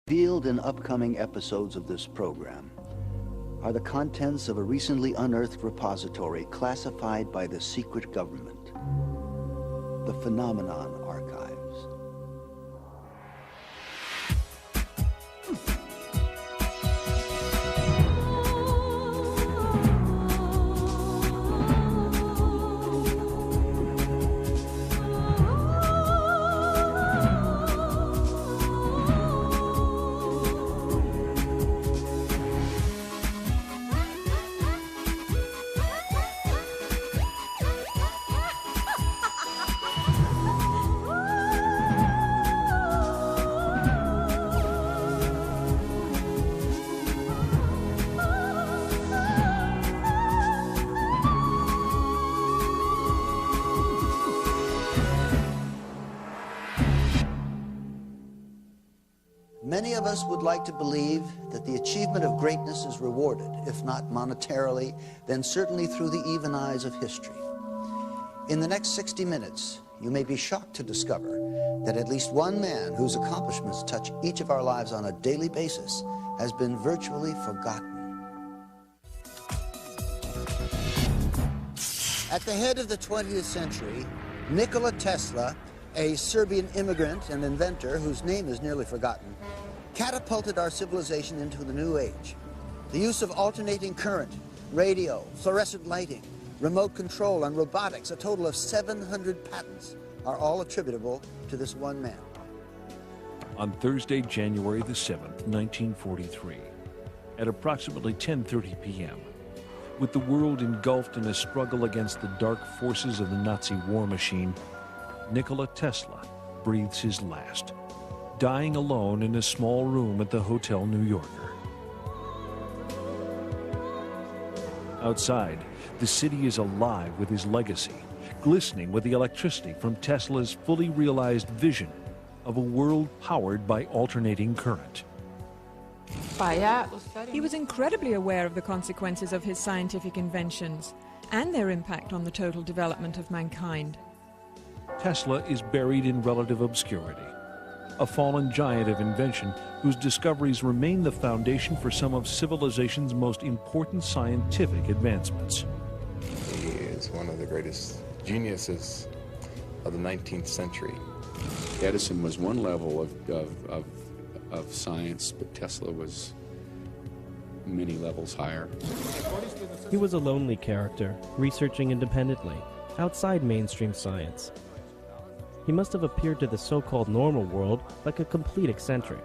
Revealed in upcoming episodes of this program are the contents of a recently unearthed repository classified by the secret government, the Phenomenon Archives. Many of us would like to believe that the achievement of greatness is rewarded, if not monetarily, then certainly through the even eyes of history. In the next 60 minutes, you may be shocked to discover that at least one man whose accomplishments touch each of our lives on a daily basis has been virtually forgotten. At the head of the 20th century, Nikola Tesla, a Serbian immigrant and inventor whose name is nearly forgotten, catapulted our civilization into the new age. The use of alternating current, radio, fluorescent lighting, remote control, and robotics, a total of 700 patents, are all attributable to this one man. On Thursday, January the 7th, 1943, at approximately 10:30 p.m., with the world engulfed in a struggle against the dark forces of the Nazi war machine, Nikola Tesla breathes his last, dying alone in a small room at the Hotel New Yorker. Outside, the city is alive with his legacy, glistening with the electricity from Tesla's fully realized vision of a world powered by alternating current. He was incredibly aware of the consequences of his scientific inventions and their impact on the total development of mankind. Tesla is buried in relative obscurity, a fallen giant of invention whose discoveries remain the foundation for some of civilization's most important scientific advancements. He is one of the greatest geniuses of the 19th century. Edison was one level of science, but Tesla was many levels higher. He was a lonely character, researching independently, outside mainstream science. He must have appeared to the so-called normal world like a complete eccentric.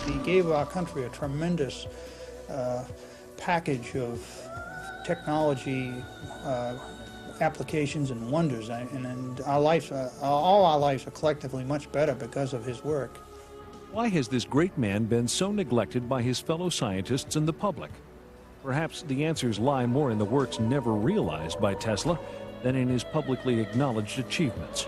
He gave our country a tremendous package of technology applications and wonders, and our lives, all our lives are collectively much better because of his work. Why has this great man been so neglected by his fellow scientists and the public? Perhaps the answers lie more in the works never realized by Tesla than in his publicly acknowledged achievements.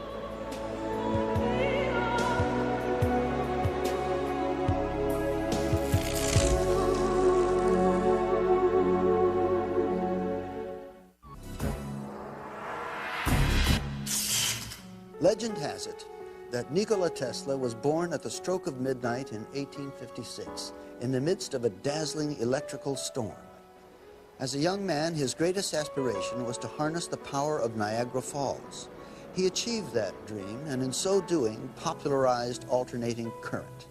Legend has it that Nikola Tesla was born at the stroke of midnight in 1856 in the midst of a dazzling electrical storm. As a young man, his greatest aspiration was to harness the power of Niagara Falls. He achieved that dream, and in so doing, popularized alternating current.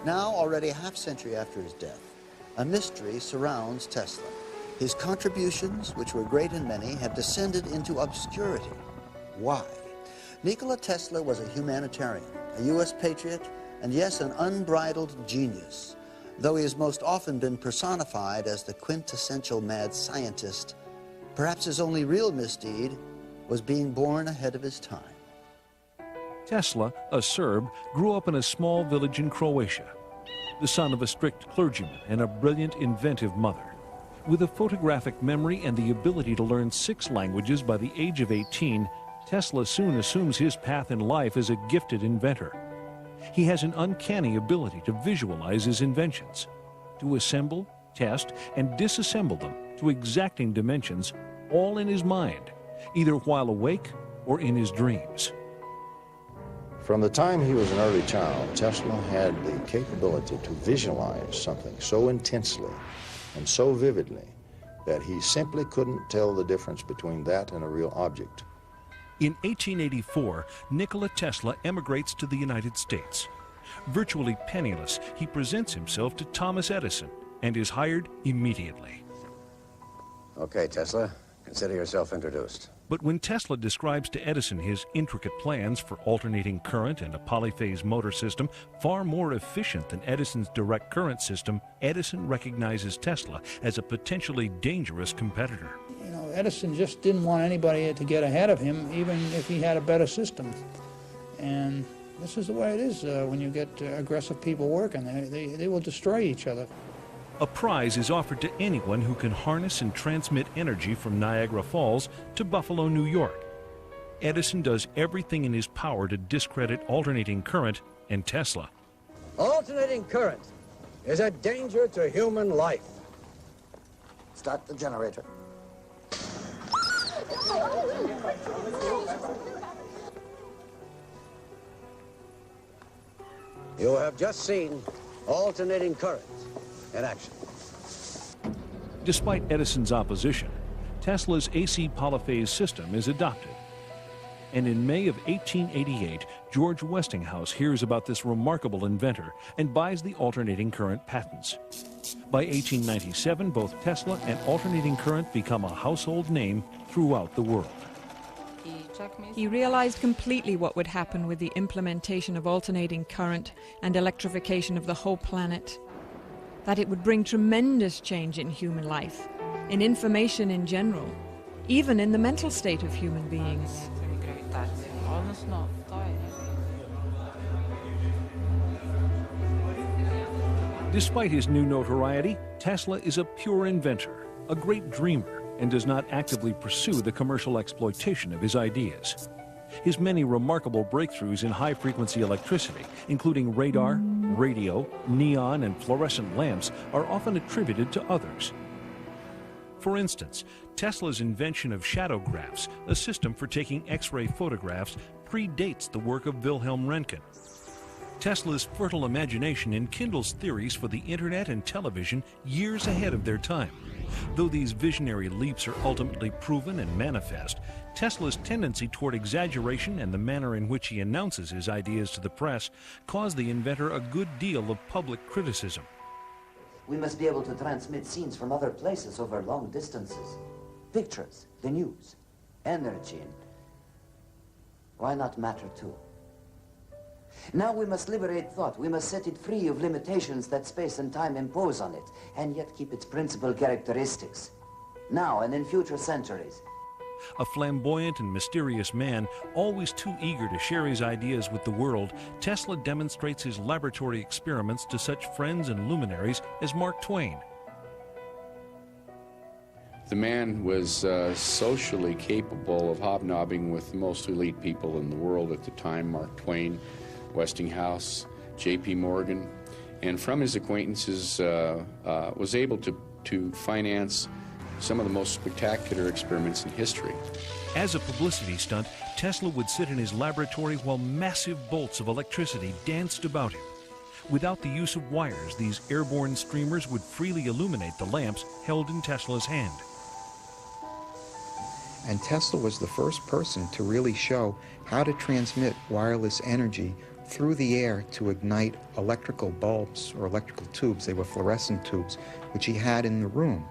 Now, already a half-century after his death, a mystery surrounds Tesla. His contributions, which were great and many, have descended into obscurity. Why? Nikola Tesla was a humanitarian, a U.S. patriot, and yes, an unbridled genius. Though he has most often been personified as the quintessential mad scientist, perhaps his only real misdeed was being born ahead of his time. Tesla, a Serb, grew up in a small village in Croatia, the son of a strict clergyman and a brilliant, inventive mother. With a photographic memory and the ability to learn 6 languages by the age of 18, Tesla soon assumes his path in life as a gifted inventor. He has an uncanny ability to visualize his inventions, to assemble, test, and disassemble them to exacting dimensions, all in his mind, either while awake or in his dreams. From the time he was an early child, Tesla had the capability to visualize something so intensely and so vividly that he simply couldn't tell the difference between that and a real object. In 1884, Nikola Tesla emigrates to the United States. Virtually penniless, he presents himself to Thomas Edison and is hired immediately. Okay, Tesla, consider yourself introduced. But when Tesla describes to Edison his intricate plans for alternating current and a polyphase motor system far more efficient than Edison's direct current system, Edison recognizes Tesla as a potentially dangerous competitor. You know, Edison just didn't want anybody to get ahead of him, even if he had a better system. And this is the way it is when you get aggressive people working. They will destroy each other. A prize is offered to anyone who can harness and transmit energy from Niagara Falls to Buffalo, New York. Edison does everything in his power to discredit alternating current and Tesla. Alternating current is a danger to human life. Start the generator. You have just seen alternating current in action. Despite Edison's opposition, Tesla's AC polyphase system is adopted. And in May of 1888, George Westinghouse hears about this remarkable inventor and buys the alternating current patents. By 1897, both Tesla and alternating current become a household name throughout the world. He realized completely what would happen with the implementation of alternating current and electrification of the whole planet. That it would bring tremendous change in human life, in information in general, even in the mental state of human beings. Despite his new notoriety, Tesla is a pure inventor, a great dreamer, and does not actively pursue the commercial exploitation of his ideas. His many remarkable breakthroughs in high-frequency electricity, including radar, radio, neon, and fluorescent lamps, are often attributed to others. For instance, Tesla's invention of shadowgraphs, a system for taking X-ray photographs, predates the work of Wilhelm Röntgen. Tesla's fertile imagination enkindles theories for the internet and television years ahead of their time. Though these visionary leaps are ultimately proven and manifest, Tesla's tendency toward exaggeration and the manner in which he announces his ideas to the press cause the inventor a good deal of public criticism. We must be able to transmit scenes from other places over long distances. Pictures, the news, energy, and why not matter too? Now we must liberate thought. We must set it free of limitations that space and time impose on it, and yet keep its principal characteristics, now and in future centuries. A flamboyant and mysterious man, always too eager to share his ideas with the world, Tesla demonstrates his laboratory experiments to such friends and luminaries as Mark Twain. The man was socially capable of hobnobbing with the most elite people in the world at the time, Mark Twain, Westinghouse, J.P. Morgan, and from his acquaintances was able to finance some of the most spectacular experiments in history. As a publicity stunt, Tesla would sit in his laboratory while massive bolts of electricity danced about him. Without the use of wires, these airborne streamers would freely illuminate the lamps held in Tesla's hand. And Tesla was the first person to really show how to transmit wireless energy through the air to ignite electrical bulbs or electrical tubes. They were fluorescent tubes, which he had in the room.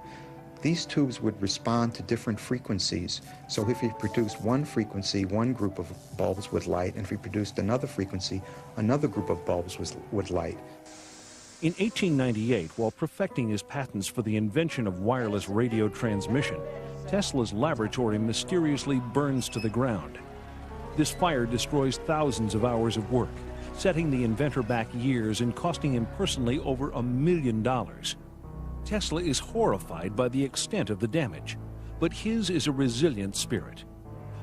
These tubes would respond to different frequencies. So if he produced one frequency, one group of bulbs would light, and if he produced another frequency, another group of bulbs would light. In 1898, while perfecting his patents for the invention of wireless radio transmission, Tesla's laboratory mysteriously burns to the ground. This fire destroys thousands of hours of work, setting the inventor back years and costing him personally over $1 million. Tesla is horrified by the extent of the damage, but his is a resilient spirit.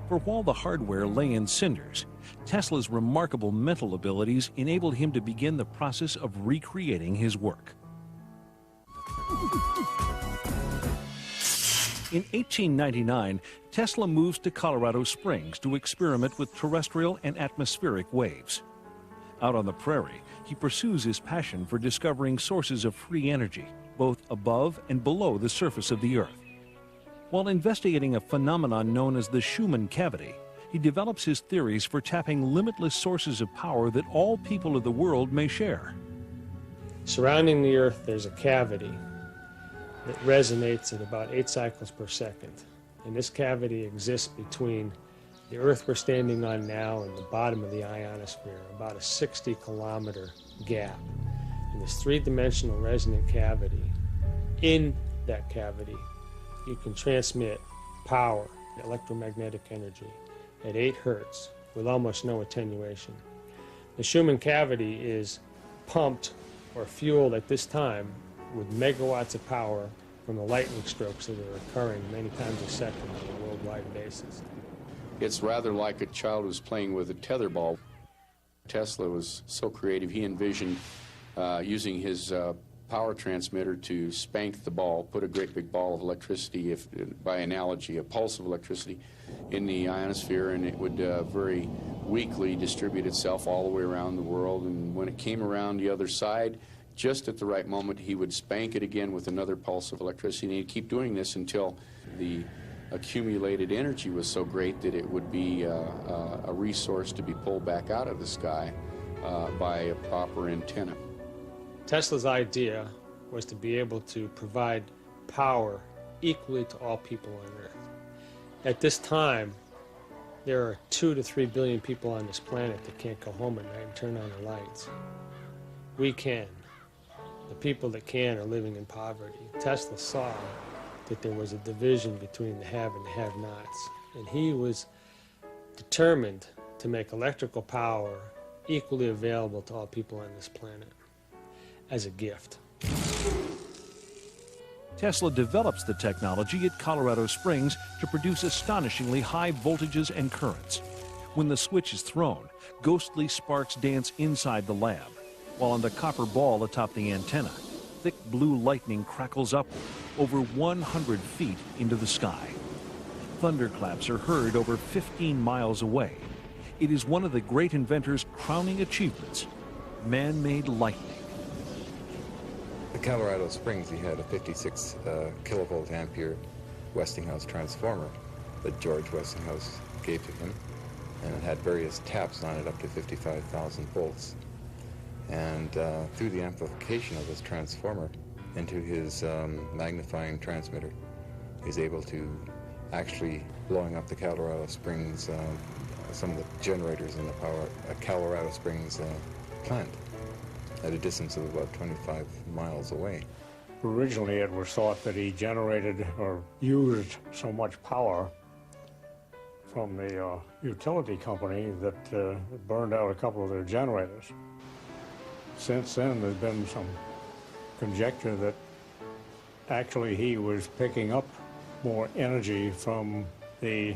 For while the hardware lay in cinders, Tesla's remarkable mental abilities enabled him to begin the process of recreating his work. In 1899, Tesla moves to Colorado Springs to experiment with terrestrial and atmospheric waves. Out on the prairie, he pursues his passion for discovering sources of free energy, both above and below the surface of the Earth. While investigating a phenomenon known as the Schumann cavity, he develops his theories for tapping limitless sources of power that all people of the world may share. Surrounding the Earth, there's a cavity that resonates at about 8 cycles per second. And this cavity exists between the Earth we're standing on now and the bottom of the ionosphere, about a 60-kilometer gap. And this three-dimensional resonant cavity, in that cavity, you can transmit power, electromagnetic energy, at 8 hertz with almost no attenuation. The Schumann cavity is pumped or fueled at this time with megawatts of power from the lightning strokes that are occurring many times a second on a worldwide basis. It's rather like a child who's playing with a tetherball. Tesla was so creative, he envisioned using his power transmitter to spank the ball, put a great big ball of electricity, by analogy, a pulse of electricity, in the ionosphere, and it would very weakly distribute itself all the way around the world. And when it came around the other side, just at the right moment, he would spank it again with another pulse of electricity, and he'd keep doing this until the accumulated energy was so great that it would be a resource to be pulled back out of the sky by a proper antenna. Tesla's idea was to be able to provide power equally to all people on Earth. At this time, there are 2 to 3 billion people on this planet that can't go home at night and turn on the lights. We can. The people that can are living in poverty. Tesla saw that there was a division between the have and the have-nots, and he was determined to make electrical power equally available to all people on this planet as a gift. Tesla develops the technology at Colorado Springs to produce astonishingly high voltages and currents. When the switch is thrown, ghostly sparks dance inside the lab, while on the copper ball atop the antenna, thick blue lightning crackles upward over 100 feet into the sky. Thunderclaps are heard over 15 miles away. It is one of the great inventor's crowning achievements, man-made lightning. At Colorado Springs, he had a 56 kilovolt ampere Westinghouse transformer that George Westinghouse gave to him, and it had various taps on it up to 55,000 volts. And through the amplification of this transformer into his magnifying transmitter, he's able to actually blowing up the Colorado Springs, some of the generators in the Colorado Springs plant at a distance of about 25 miles away. Originally, it was thought that he generated or used so much power from the utility company that it burned out a couple of their generators. Since then, there's been some conjecture that actually he was picking up more energy from the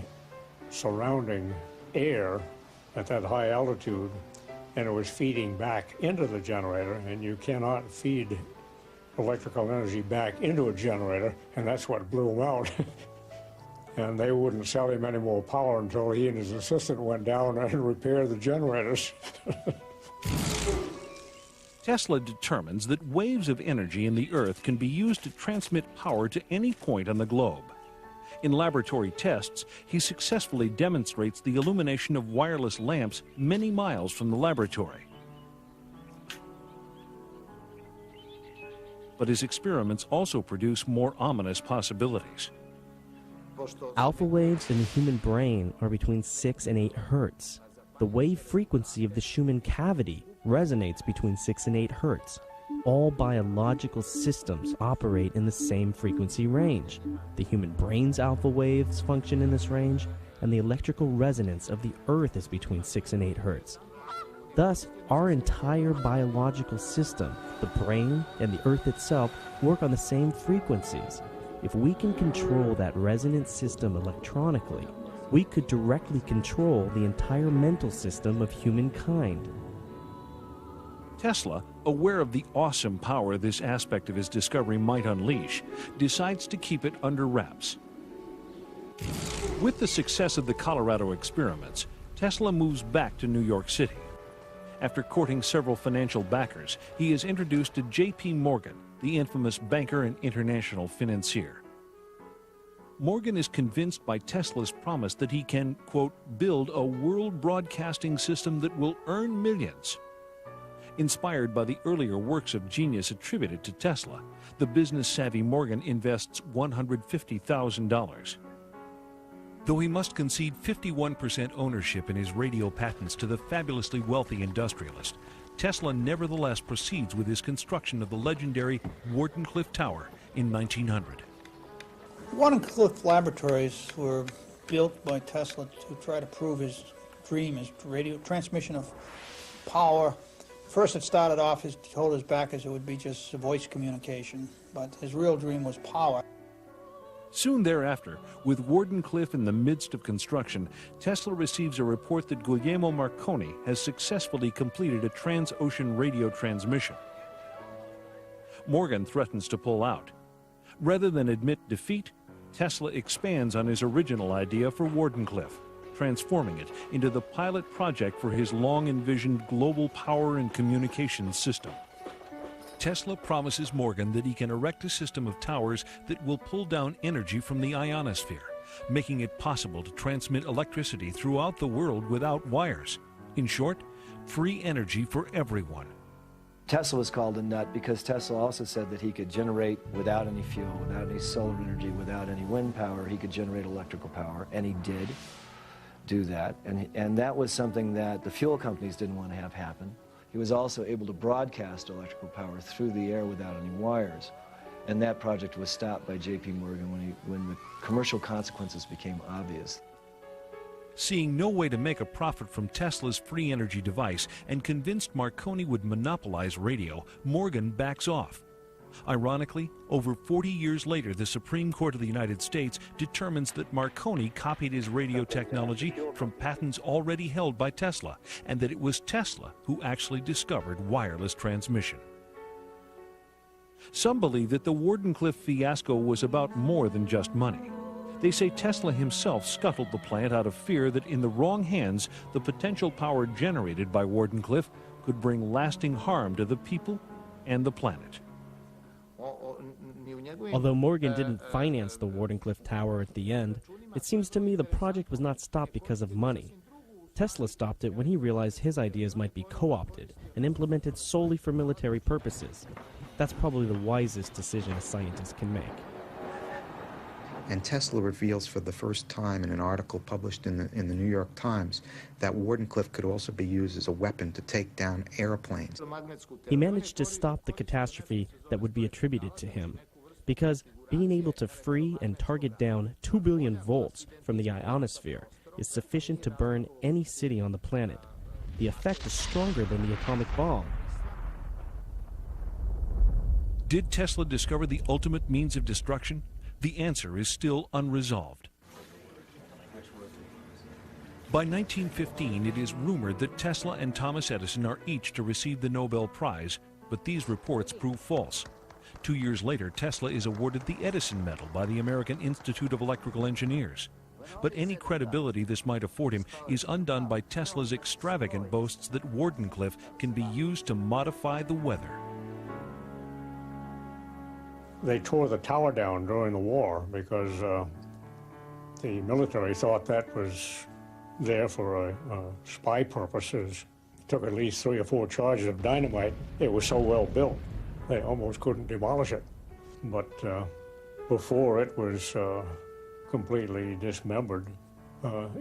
surrounding air at that high altitude, and it was feeding back into the generator, and you cannot feed electrical energy back into a generator, and that's what blew him out. And they wouldn't sell him any more power until he and his assistant went down and repaired the generators. Tesla determines that waves of energy in the Earth can be used to transmit power to any point on the globe. In laboratory tests, he successfully demonstrates the illumination of wireless lamps many miles from the laboratory. But his experiments also produce more ominous possibilities. Alpha waves in the human brain are between 6 and 8 hertz. The wave frequency of the Schumann cavity resonates between 6 and 8 hertz. All biological systems operate in the same frequency range. The human brain's alpha waves function in this range, and the electrical resonance of the Earth is between 6 and 8 hertz. Thus, our entire biological system, the brain and the Earth itself, work on the same frequencies. If we can control that resonant system electronically, we could directly control the entire mental system of humankind. Tesla, aware of the awesome power this aspect of his discovery might unleash, decides to keep it under wraps. With the success of the Colorado experiments, Tesla moves back to New York City. After courting several financial backers, he is introduced to J.P. Morgan, the infamous banker and international financier. Morgan is convinced by Tesla's promise that he can, quote, build a world broadcasting system that will earn millions. Inspired by the earlier works of genius attributed to Tesla, the business-savvy Morgan invests $150,000. Though he must concede 51% ownership in his radio patents to the fabulously wealthy industrialist, Tesla nevertheless proceeds with his construction of the legendary Wardenclyffe Tower in 1900. Wardenclyffe laboratories were built by Tesla to try to prove his dream, his radio transmission of power. First it started off, he told his backers it would be just voice communication, but his real dream was power. Soon thereafter, with Wardenclyffe in the midst of construction, Tesla receives a report that Guglielmo Marconi has successfully completed a trans-ocean radio transmission. Morgan threatens to pull out. Rather than admit defeat, Tesla expands on his original idea for Wardenclyffe, transforming it into the pilot project for his long-envisioned global power and communications system. Tesla promises Morgan that he can erect a system of towers that will pull down energy from the ionosphere, making it possible to transmit electricity throughout the world without wires. In short, free energy for everyone. Tesla was called a nut because Tesla also said that he could generate without any fuel, without any solar energy, without any wind power, he could generate electrical power, and he did do that. And that was something that the fuel companies didn't want to have happen. He was also able to broadcast electrical power through the air without any wires. And that project was stopped by J.P. Morgan when the commercial consequences became obvious. Seeing no way to make a profit from Tesla's free energy device and convinced Marconi would monopolize radio, Morgan backs off. Ironically, over 40 years later, the Supreme Court of the United States determines that Marconi copied his radio technology from patents already held by Tesla, and that it was Tesla who actually discovered wireless transmission. Some believe that the Wardenclyffe fiasco was about more than just money. They say Tesla himself scuttled the plant out of fear that in the wrong hands, the potential power generated by Wardenclyffe could bring lasting harm to the people and the planet. Although Morgan didn't finance the Wardenclyffe Tower at the end, it seems to me the project was not stopped because of money. Tesla stopped it when he realized his ideas might be co-opted and implemented solely for military purposes. That's probably the wisest decision a scientist can make. And Tesla reveals for the first time in an article published in the New York Times that Wardenclyffe could also be used as a weapon to take down airplanes. He managed to stop the catastrophe that would be attributed to him, because being able to free and target down 2 billion volts from the ionosphere is sufficient to burn any city on the planet. The effect is stronger than the atomic bomb. Did Tesla discover the ultimate means of destruction? The answer is still unresolved. By 1915, it is rumored that Tesla and Thomas Edison are each to receive the Nobel Prize, but these reports prove false. 2 years later, Tesla is awarded the Edison Medal by the American Institute of Electrical Engineers. But any credibility this might afford him is undone by Tesla's extravagant boasts that Wardenclyffe can be used to modify the weather. They tore the tower down during the war because the military thought that was there for spy purposes. It took at least 3 or 4 charges of dynamite. It was so well built, they almost couldn't demolish it. But before it was completely dismembered,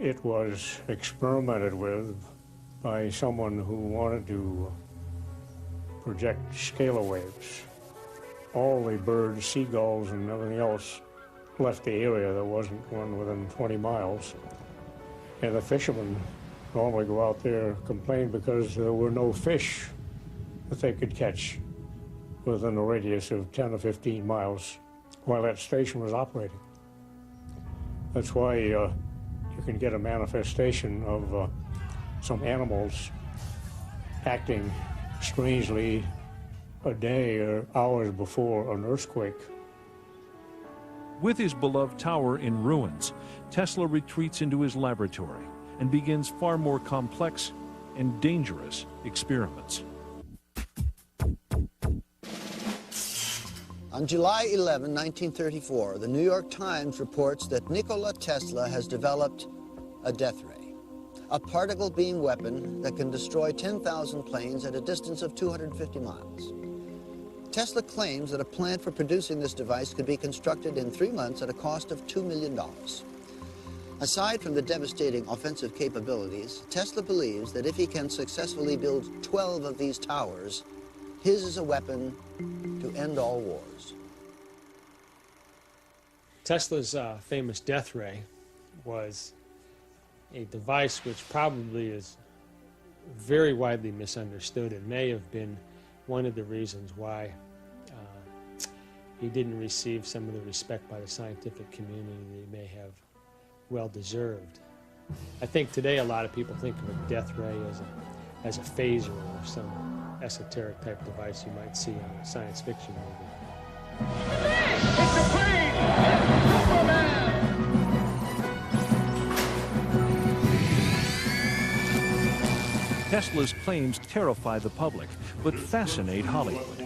it was experimented with by someone who wanted to project scalar waves. All the birds, seagulls, and everything else left the area. There wasn't one within 20 miles. And the fishermen normally go out there and complain because there were no fish that they could catch within a radius of 10 or 15 miles while that station was operating. That's why you can get a manifestation of some animals acting strangely a day or hours before an earthquake. With his beloved tower in ruins, Tesla retreats into his laboratory and begins far more complex and dangerous experiments. On July 11, 1934, the New York Times reports that Nikola Tesla has developed a death ray, a particle beam weapon that can destroy 10,000 planes at a distance of 250 miles. Tesla claims that a plant for producing this device could be constructed in 3 months at a cost of $2 million. Aside from the devastating offensive capabilities, Tesla believes that if he can successfully build 12 of these towers, his is a weapon to end all wars. Tesla's famous death ray was a device which probably is very widely misunderstood and may have been one of the reasons why he didn't receive some of the respect by the scientific community that he may have well deserved. I think today a lot of people think of a death ray as a phaser or some esoteric type device you might see on a science fiction movie. It's a plane! Superman! Tesla's claims terrify the public, but fascinate Hollywood.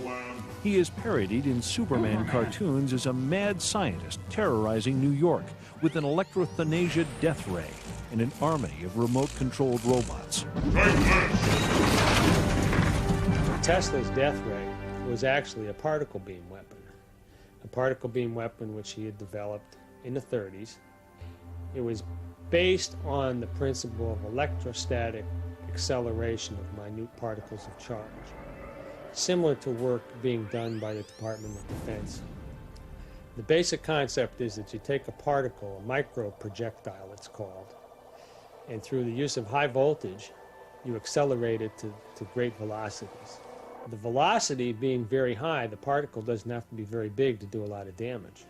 He is parodied in Superman cartoons as a mad scientist terrorizing New York with an electrothanasia death ray and an army of remote-controlled robots. Tesla's death ray was actually a particle beam weapon. A particle beam weapon which he had developed in the 30s. It was based on the principle of electrostatic acceleration of minute particles of charge, similar to work being done by the Department of Defense. The basic concept is that you take a particle, a micro projectile it's called, and through the use of high voltage, you accelerate it to great velocities. The velocity being very high, the particle doesn't have to be very big to do a lot of damage.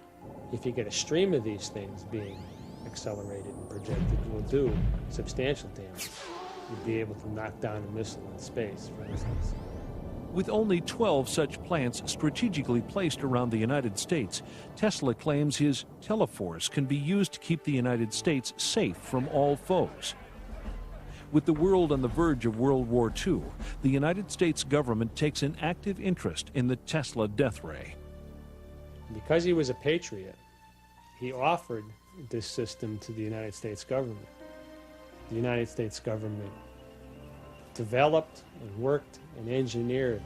If you get a stream of these things being accelerated and projected, you will do substantial damage. You'd be able to knock down a missile in space, for instance. With only 12 such plants strategically placed around the United States, Tesla claims his teleforce can be used to keep the United States safe from all foes. With the world on the verge of World War II, the United States government takes an active interest in the Tesla death ray. Because he was a patriot, he offered this system to the United States government. The United States government developed and worked and engineered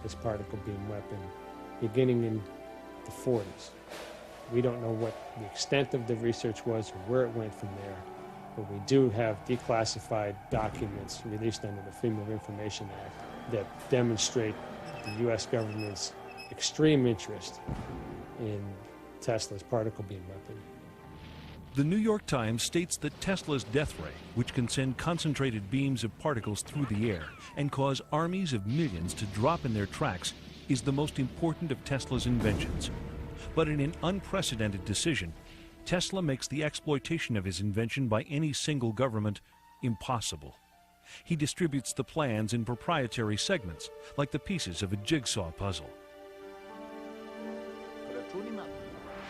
this particle beam weapon beginning in the 40s. We don't know what the extent of the research was or where it went from there, but we do have declassified documents released under the Freedom of Information Act that demonstrate the U.S. government's extreme interest in Tesla's particle beam weapon. The New York Times states that Tesla's death ray, which can send concentrated beams of particles through the air and cause armies of millions to drop in their tracks, is the most important of Tesla's inventions. But in an unprecedented decision, Tesla makes the exploitation of his invention by any single government impossible. He distributes the plans in proprietary segments, like the pieces of a jigsaw puzzle.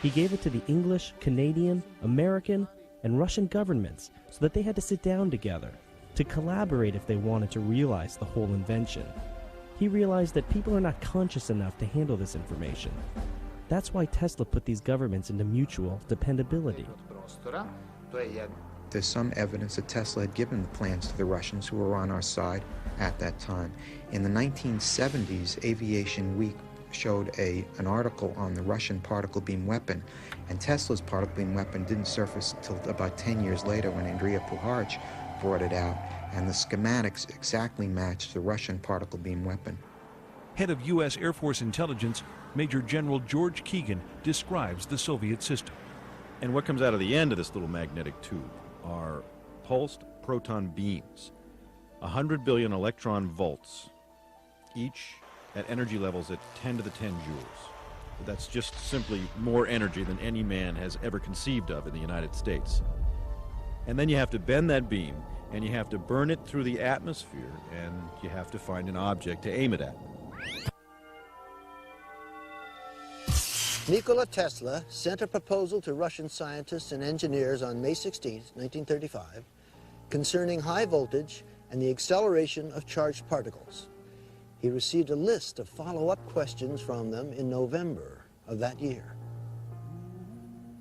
He gave it to the English, Canadian, American, and Russian governments so that they had to sit down together, to collaborate if they wanted to realize the whole invention. He realized that people are not conscious enough to handle this information. That's why Tesla put these governments into mutual dependability. There's some evidence that Tesla had given the plans to the Russians who were on our side at that time. In the 1970s, Aviation Week showed an article on the Russian particle beam weapon, and Tesla's particle beam weapon didn't surface until about 10 years later when Andrija Puharich brought it out, and the schematics exactly matched the Russian particle beam weapon. Head of U.S. Air Force Intelligence, Major General George Keegan, describes the Soviet system. And what comes out of the end of this little magnetic tube are pulsed proton beams, 100 billion electron volts, each at energy levels at 10 to the 10 joules. That's just simply more energy than any man has ever conceived of in the United States. And then you have to bend that beam, and you have to burn it through the atmosphere, and you have to find an object to aim it at. Nikola Tesla sent a proposal to Russian scientists and engineers on May 16, 1935, concerning high voltage and the acceleration of charged particles. He received a list of follow-up questions from them in November of that year.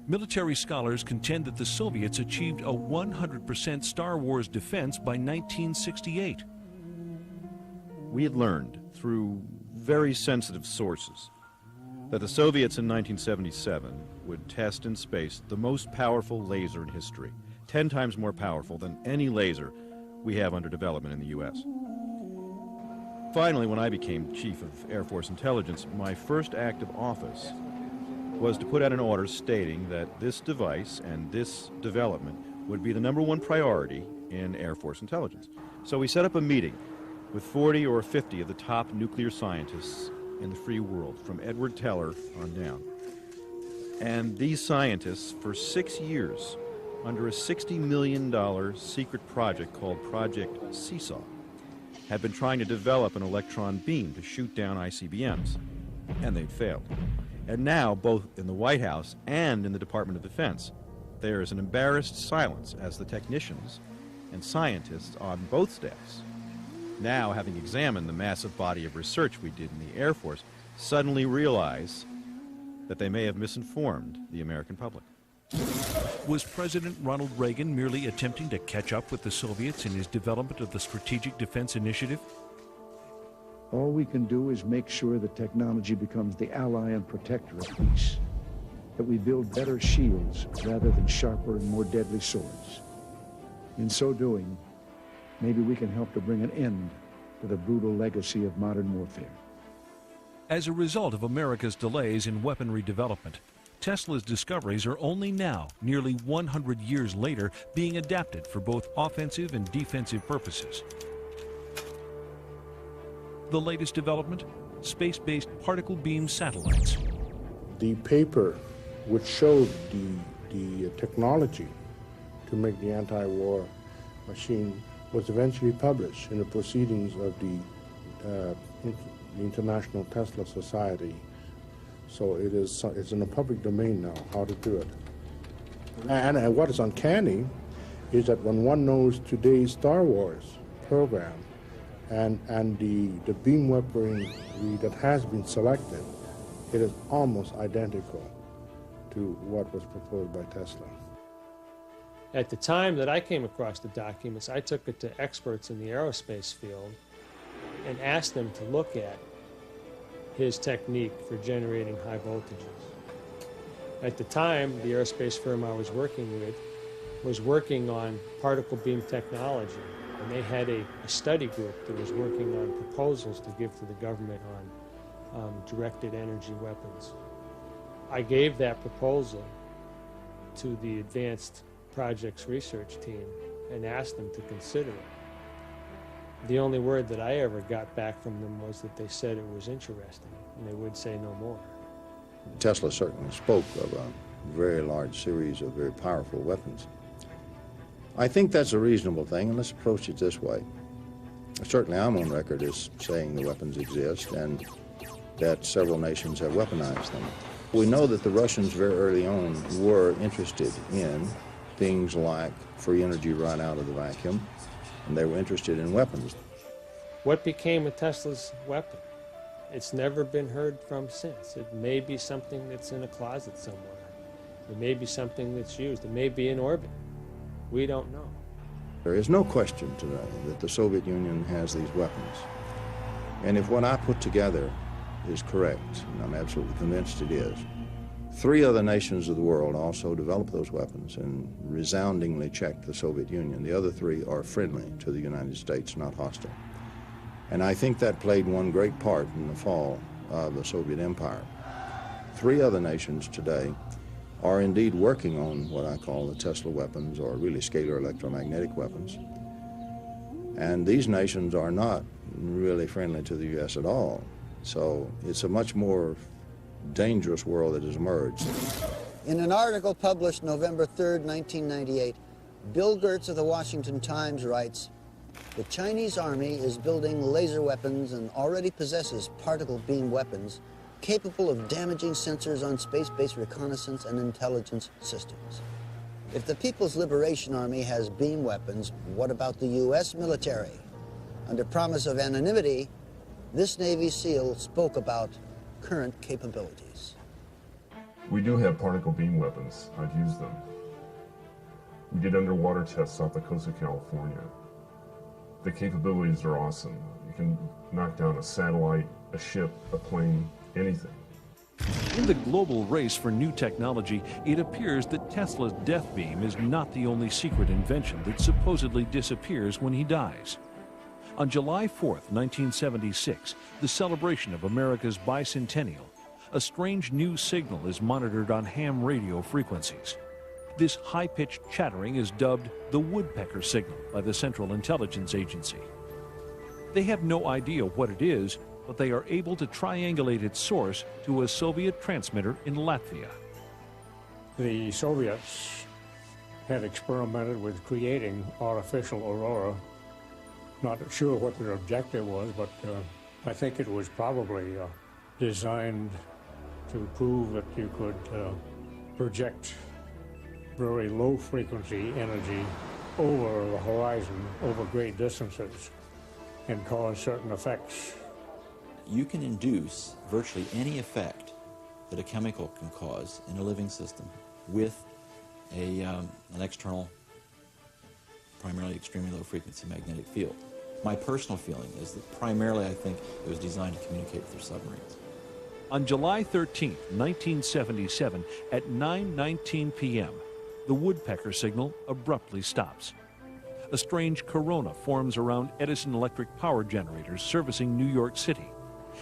Military scholars contend that the Soviets achieved a 100% Star Wars defense by 1968. We had learned through very sensitive sources that the Soviets in 1977 would test in space the most powerful laser in history, 10 times more powerful than any laser we have under development in the U.S. Finally, when I became Chief of Air Force Intelligence, my first act of office was to put out an order stating that this device and this development would be the #1 priority in Air Force intelligence. So we set up a meeting with 40 or 50 of the top nuclear scientists in the free world, from Edward Teller on down. And these scientists, for 6 years, under a $60 million secret project called Project Seesaw, had been trying to develop an electron beam to shoot down ICBMs, and they'd failed. And now, both in the White House and in the Department of Defense, there is an embarrassed silence as the technicians and scientists on both staffs, now having examined the massive body of research we did in the Air Force, suddenly realize that they may have misinformed the American public. Was President Ronald Reagan merely attempting to catch up with the Soviets in his development of the Strategic Defense Initiative? All we can do is make sure that technology becomes the ally and protector of peace, that we build better shields rather than sharper and more deadly swords. In so doing, maybe we can help to bring an end to the brutal legacy of modern warfare. As a result of America's delays in weaponry development, Tesla's discoveries are only now, nearly 100 years later, being adapted for both offensive and defensive purposes. The latest development? Space-based particle beam satellites. The paper which showed the technology to make the anti-war machine was eventually published in the proceedings of the International Tesla Society. So it's in the public domain now, how to do it. And what is uncanny is that when one knows today's Star Wars program and the beam weaponry that has been selected, it is almost identical to what was proposed by Tesla. At the time that I came across the documents, I took it to experts in the aerospace field and asked them to look at his technique for generating high voltages. At the time, the aerospace firm I was working with was working on particle beam technology, and they had a study group that was working on proposals to give to the government on directed energy weapons. I gave that proposal to the Advanced Projects research team and asked them to consider it. The only word that I ever got back from them was that they said it was interesting, and they would say no more. Tesla certainly spoke of a very large series of very powerful weapons. I think that's a reasonable thing, and let's approach it this way. Certainly I'm on record as saying the weapons exist and that several nations have weaponized them. We know that the Russians very early on were interested in things like free energy right out of the vacuum, and they were interested in weapons. What became of Tesla's weapon? It's never been heard from since. It may be something that's in a closet somewhere. It may be something that's used. It may be in orbit. We don't know. There is no question today that the Soviet Union has these weapons. And if what I put together is correct, and I'm absolutely convinced it is, 3 other nations of the world also developed those weapons and resoundingly checked the Soviet Union. The other 3 are friendly to the United States, not hostile. And I think that played one great part in the fall of the Soviet Empire. 3 other nations today are indeed working on what I call the Tesla weapons, or really scalar electromagnetic weapons. And these nations are not really friendly to the U.S. at all. So it's a much more dangerous world that has emerged. In an article published November 3rd, 1998, Bill Gertz of the Washington Times writes, "The Chinese army is building laser weapons and already possesses particle beam weapons capable of damaging sensors on space-based reconnaissance and intelligence systems. If the People's Liberation Army has beam weapons, what about the U.S. military? Under promise of anonymity, this Navy SEAL spoke about current capabilities. We do have particle beam weapons. I've used them. We did underwater tests off the coast of California. The capabilities are awesome. You can knock down a satellite, a ship, a plane, anything. In the global race for new technology, it appears that Tesla's death beam is not the only secret invention that supposedly disappears when he dies. On July 4th, 1976, the celebration of America's bicentennial, a strange new signal is monitored on ham radio frequencies. This high-pitched chattering is dubbed the woodpecker signal by the Central Intelligence Agency. They have no idea what it is, but they are able to triangulate its source to a Soviet transmitter in Latvia. The Soviets had experimented with creating artificial aurora. Not sure what their objective was, but I think it was probably designed to prove that you could project very low frequency energy over the horizon, over great distances, and cause certain effects. You can induce virtually any effect that a chemical can cause in a living system with an external, primarily extremely low frequency magnetic field. My personal feeling is that primarily I think it was designed to communicate with their submarines. On July 13, 1977, at 9:19 p.m., the woodpecker signal abruptly stops. A strange corona forms around Edison electric power generators servicing New York City,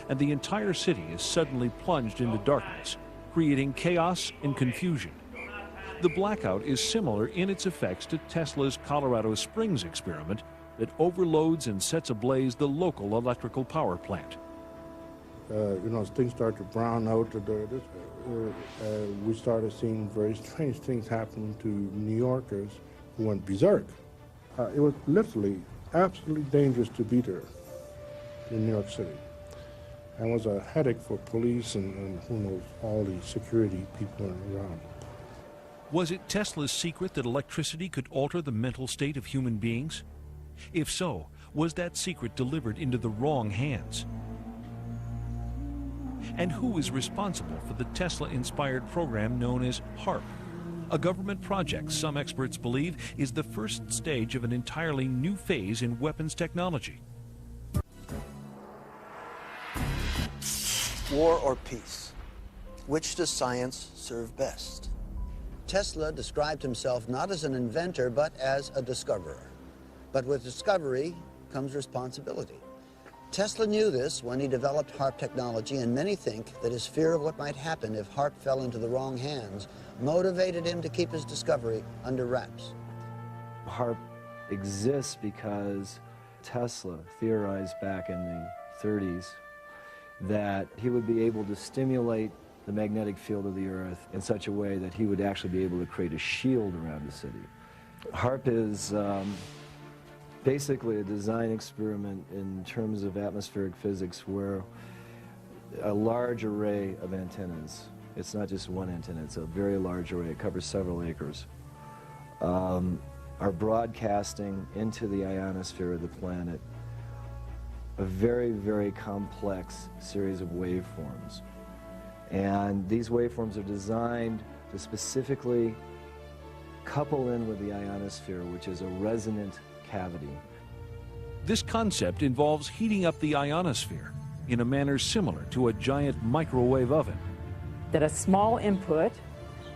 and the entire city is suddenly plunged into darkness, creating chaos and confusion. The blackout is similar in its effects to Tesla's Colorado Springs experiment that overloads and sets ablaze the local electrical power plant. Things start to brown out. We started seeing very strange things happen to New Yorkers who went berserk. It was literally absolutely dangerous to be there in New York City. And it was a headache for police and who knows, all the security people around. Was it Tesla's secret that electricity could alter the mental state of human beings? If so, was that secret delivered into the wrong hands? And who is responsible for the Tesla-inspired program known as HARP? A government project some experts believe is the first stage of an entirely new phase in weapons technology. War or peace? Which does science serve best? Tesla described himself not as an inventor, but as a discoverer. But with discovery comes responsibility. Tesla knew this when he developed HARP technology, and many think that his fear of what might happen if HARP fell into the wrong hands motivated him to keep his discovery under wraps. HARP exists because Tesla theorized back in the 30s that he would be able to stimulate the magnetic field of the Earth in such a way that he would actually be able to create a shield around the city. HARP is basically a design experiment in terms of atmospheric physics where a large array of antennas, it's not just one antenna, it's a very large array, it covers several acres, are broadcasting into the ionosphere of the planet a very, very complex series of waveforms. And these waveforms are designed to specifically couple in with the ionosphere, which is a resonant cavity. This concept involves heating up the ionosphere in a manner similar to a giant microwave oven. That a small input,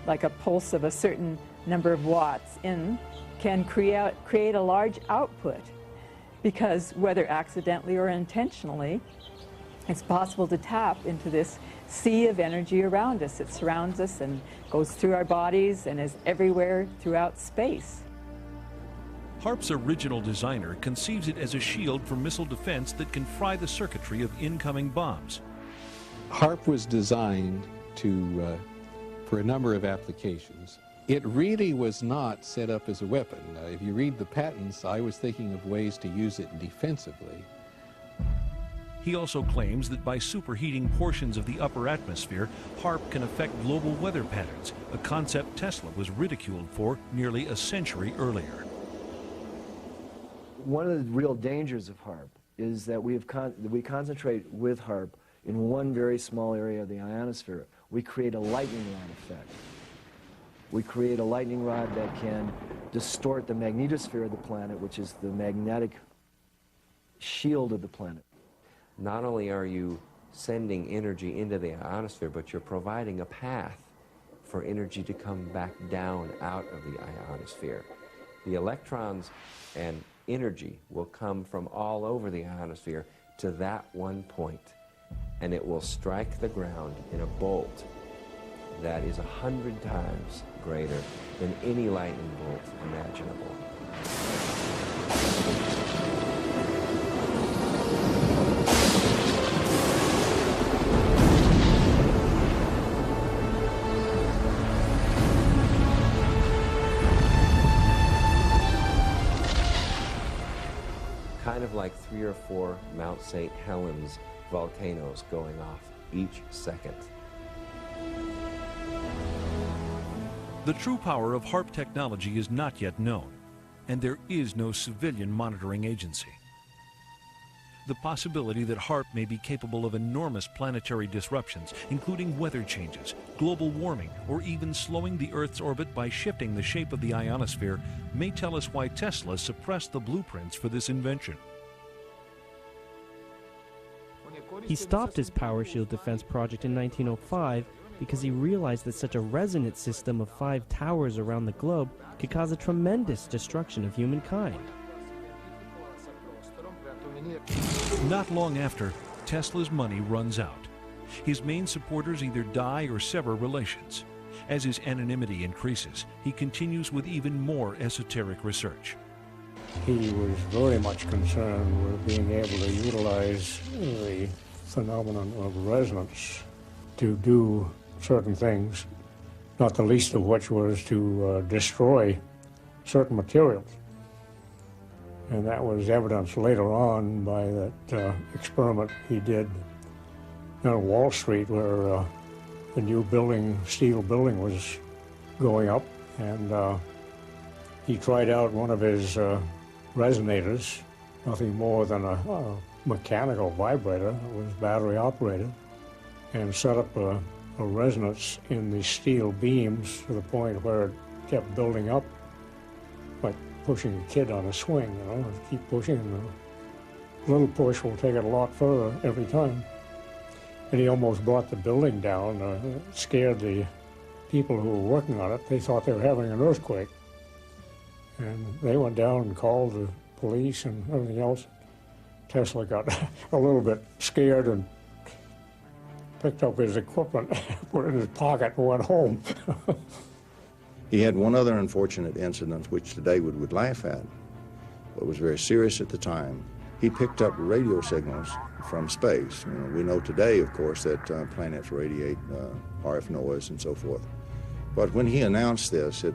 like a pulse of a certain number of watts in, can create a large output, because whether accidentally or intentionally, it's possible to tap into this sea of energy around us. It surrounds us and goes through our bodies and is everywhere throughout space. HARP's original designer conceives it as a shield for missile defense that can fry the circuitry of incoming bombs. HARP was designed for a number of applications. It really was not set up as a weapon. If you read the patents, I was thinking of ways to use it defensively. He also claims that by superheating portions of the upper atmosphere, HAARP can affect global weather patterns, a concept Tesla was ridiculed for nearly a century earlier. One of the real dangers of HAARP is that we concentrate with HAARP in one very small area of the ionosphere. We create a lightning rod effect. We create a lightning rod that can distort the magnetosphere of the planet, which is the magnetic shield of the planet. Not only are you sending energy into the ionosphere, but you're providing a path for energy to come back down out of the ionosphere. The electrons and energy will come from all over the ionosphere to that one point, and it will strike the ground in a bolt that is 100 times greater than any lightning bolt imaginable. Kind of like 3 or 4 Mount St. Helens volcanoes going off each second. The true power of HAARP technology is not yet known, and there is no civilian monitoring agency. The possibility that HAARP may be capable of enormous planetary disruptions, including weather changes, global warming, or even slowing the Earth's orbit by shifting the shape of the ionosphere, may tell us why Tesla suppressed the blueprints for this invention. He stopped his power shield defense project in 1905 because he realized that such a resonant system of 5 towers around the globe could cause a tremendous destruction of humankind. Not long after, Tesla's money runs out. His main supporters either die or sever relations. As his anonymity increases, he continues with even more esoteric research. He was very much concerned with being able to utilize the phenomenon of resonance to do certain things, not the least of which was to destroy certain materials. And that was evidenced later on by that experiment he did on Wall Street, where the new building, steel building, was going up, and he tried out one of his resonators, nothing more than a mechanical vibrator. It was battery operated, and set up a resonance in the steel beams to the point where it kept building up, like pushing a kid on a swing, you know, keep pushing, and a little push will take it a lot further every time. And he almost brought the building down, scared the people who were working on it. They thought they were having an earthquake. And they went down and called the police and everything else. Tesla got a little bit scared and picked up his equipment, put it in his pocket, and went home. He had one other unfortunate incident, which today we would laugh at, but was very serious at the time. He picked up radio signals from space. You know, we know today, of course, that planets radiate RF noise and so forth. But when he announced this, it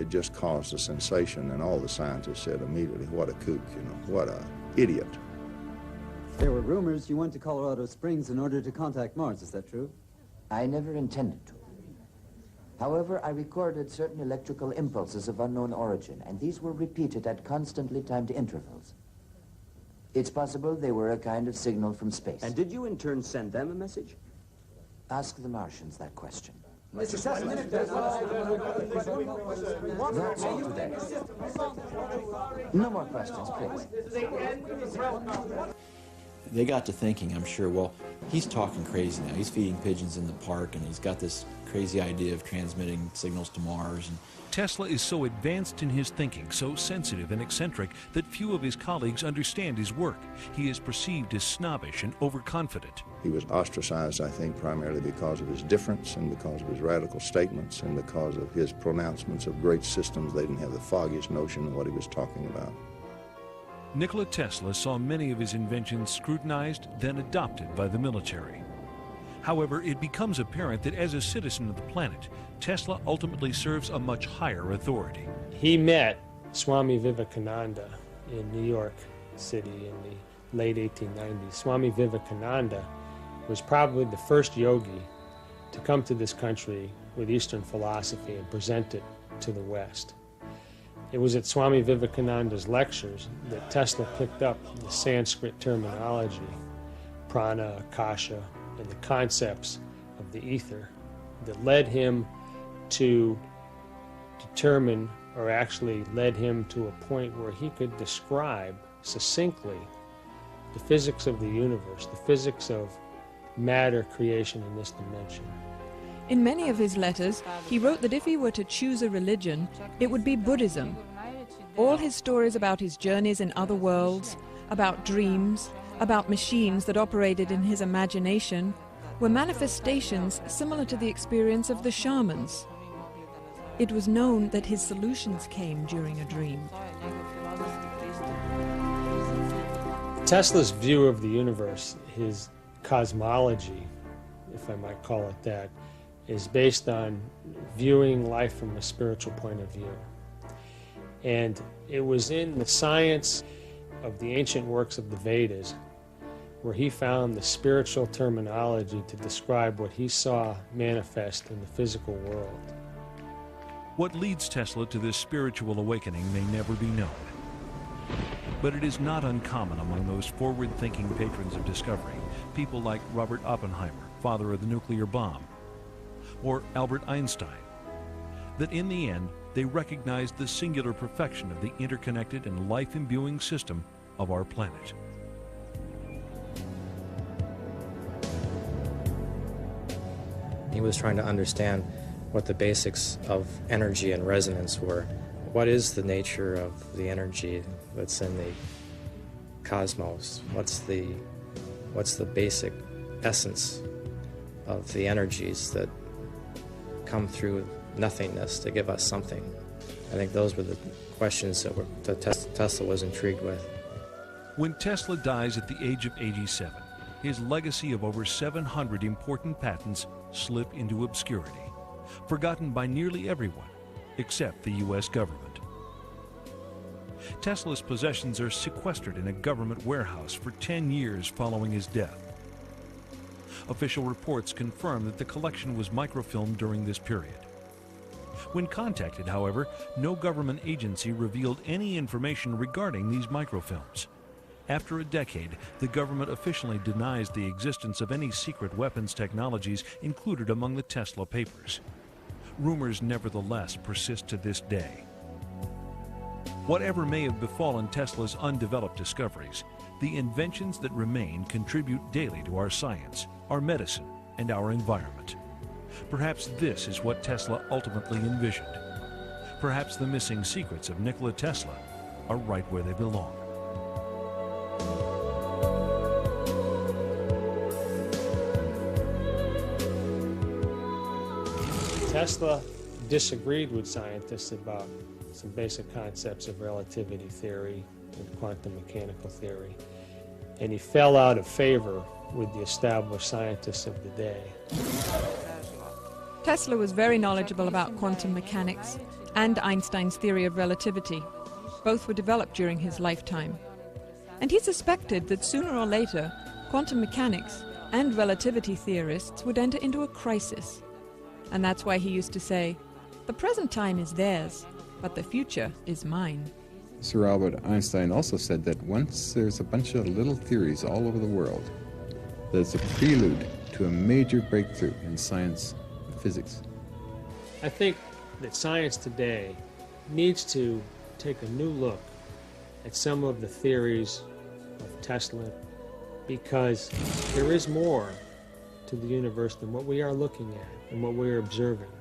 just caused a sensation, and all the scientists said immediately, "What a kook! You know, what a idiot!" There were rumors you went to Colorado Springs in order to contact Mars. Is that true? I never intended to. However, I recorded certain electrical impulses of unknown origin, and these were repeated at constantly timed intervals. It's possible they were a kind of signal from space. And did you in turn send them a message? Ask the Martians that question. Mr. Tesla, That's all today. No more questions, please. They got to thinking, I'm sure, well, he's talking crazy now. He's feeding pigeons in the park, and he's got this crazy idea of transmitting signals to Mars. And Tesla is so advanced in his thinking, so sensitive and eccentric, that few of his colleagues understand his work. He is perceived as snobbish and overconfident. He was ostracized, I think, primarily because of his difference and because of his radical statements and because of his pronouncements of great systems. They didn't have the foggiest notion of what he was talking about. Nikola Tesla saw many of his inventions scrutinized, then adopted by the military. However, it becomes apparent that as a citizen of the planet, Tesla ultimately serves a much higher authority. He met Swami Vivekananda in New York City in the late 1890s. Swami Vivekananda was probably the first yogi to come to this country with Eastern philosophy and present it to the West. It was at Swami Vivekananda's lectures that Tesla picked up the Sanskrit terminology, prana, akasha, and the concepts of the ether that led him to determine, or actually led him to a point where he could describe succinctly the physics of the universe, the physics of matter creation in this dimension. In many of his letters, he wrote that if he were to choose a religion, it would be Buddhism. All his stories about his journeys in other worlds, about dreams, about machines that operated in his imagination, were manifestations similar to the experience of the shamans. It was known that his solutions came during a dream. Tesla's view of the universe, his cosmology, if I might call it that, is based on viewing life from a spiritual point of view. And it was in the science of the ancient works of the Vedas where he found the spiritual terminology to describe what he saw manifest in the physical world. What leads Tesla to this spiritual awakening may never be known. But it is not uncommon among those forward-thinking patrons of discovery, people like Robert Oppenheimer, father of the nuclear bomb, or Albert Einstein, that in the end they recognized the singular perfection of the interconnected and life-imbuing system of our planet. He was trying to understand what the basics of energy and resonance were. What is the nature of the energy that's in the cosmos? What's the basic essence of the energies that come through nothingness to give us something? I think those were the questions that Tesla was intrigued with. When Tesla dies at the age of 87, his legacy of over 700 important patents slip into obscurity, forgotten by nearly everyone except the U.S. government. Tesla's possessions are sequestered in a government warehouse for 10 years following his death. Official reports confirm that the collection was microfilmed during this period. When contacted, however, no government agency revealed any information regarding these microfilms. After a decade, the government officially denies the existence of any secret weapons technologies included among the Tesla papers. Rumors nevertheless persist to this day. Whatever may have befallen Tesla's undeveloped discoveries, the inventions that remain contribute daily to our science, our medicine, and our environment. Perhaps this is what Tesla ultimately envisioned. Perhaps the missing secrets of Nikola Tesla are right where they belong. Tesla disagreed with scientists about some basic concepts of relativity theory and quantum mechanical theory, and he fell out of favor with the established scientists of the day. Tesla was very knowledgeable about quantum mechanics and Einstein's theory of relativity. Both were developed during his lifetime. And he suspected that sooner or later, quantum mechanics and relativity theorists would enter into a crisis. And that's why he used to say, "The present time is theirs, but the future is mine." Sir Albert Einstein also said that once there's a bunch of little theories all over the world, that's a prelude to a major breakthrough in science and physics. I think that science today needs to take a new look at some of the theories of Tesla, because there is more to the universe than what we are looking at and what we are observing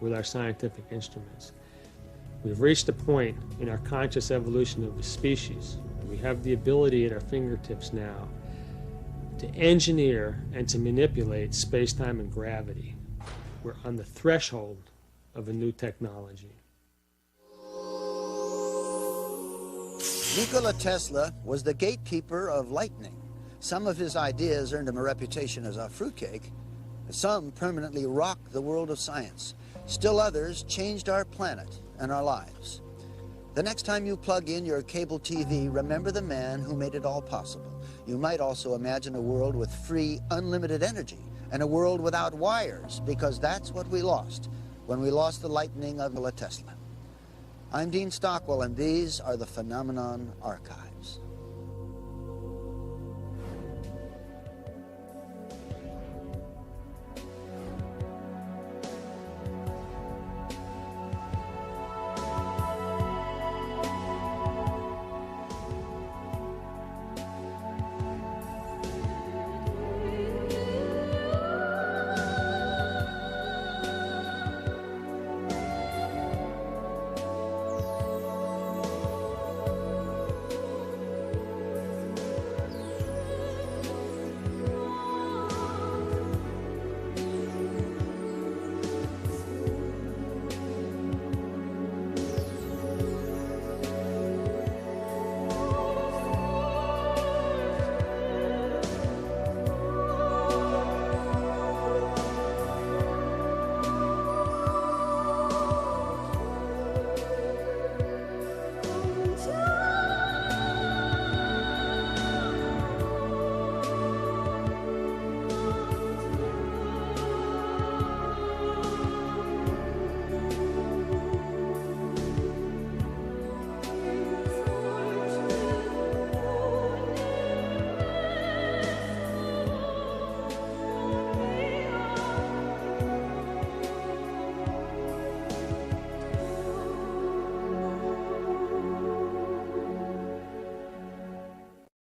with our scientific instruments. We've reached a point in our conscious evolution of the species. We have the ability at our fingertips now to engineer and to manipulate space-time and gravity. We're on the threshold of a new technology. Nikola Tesla was the gatekeeper of lightning. Some of his ideas earned him a reputation as a fruitcake. Some permanently rocked the world of science. Still others changed our planet and our lives. The next time you plug in your cable TV, remember the man who made it all possible. You might also imagine a world with free, unlimited energy, and a world without wires, because that's what we lost when we lost the lightning of Nikola Tesla. I'm Dean Stockwell, and these are the Phenomenon Archives.